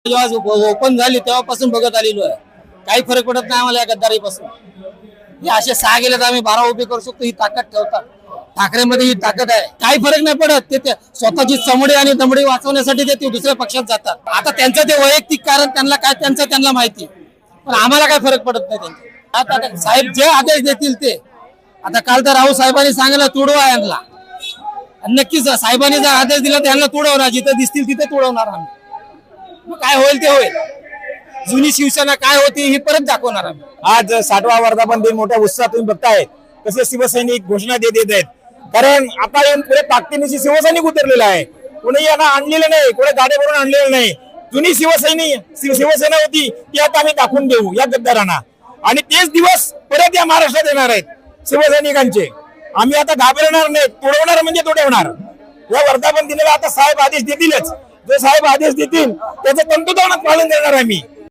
जेव्हा ओपन झाली तेव्हापासून बघत आलेलो आहे. काही फरक पडत नाही आम्हाला या गद्दारीपासून. हे असे 6 गेले तर आम्ही 12 उभे करू शकतो. ही ताकद ठेवतात ठाकरेमध्ये, ही ताकद आहे. काही फरक नाही पडत. ते स्वतःची चमडी आणि दमडी वाचवण्यासाठी ते दुसऱ्या पक्षात जातात. आता त्यांचं ते वैयक्तिक कारण त्यांना काय त्यांना माहिती, पण आम्हाला काय फरक पडत नाही त्यांचा. आता साहेब जे आदेश देतील ते. आता काल तर राऊत साहेबांनी सांगितलं तुडवा यांना. नक्कीच साहेबांनी जर आदेश दिला तर यांना तुडवणार, जिथे दिसतील तिथे तुडवणार आम्ही. मग काय होईल ते होईल. जुनी शिवसेना काय होती ही परत दाखवणार आम्ही. आज 60वा वर्धापन दिन मोठ्या उत्साहात तुम्ही बघताय कसे शिवसैनिक घोषणा देत येत आहेत. कारण आता येऊन पुढे ताकदीनिशी शिवसैनिक उतरलेला आहे. कोणी यांना आणलेलं नाही, कोणी गाडी भरून आणलेलं नाही. जुनी शिवसेना होती ती आता आम्ही दाखवून देऊ या गद्दारांना. आणि तेच दिवस परत या महाराष्ट्रात येणार आहेत शिवसैनिकांचे. आम्ही आता घाबरणार नाही. तोडवणार म्हणजे तोडवणार. या वर्धापन दिनाला आता साहेब आदेश देतीलच. जे साहेब आदेश देतील त्याचं तंतोतंत पालन करणार आम्ही.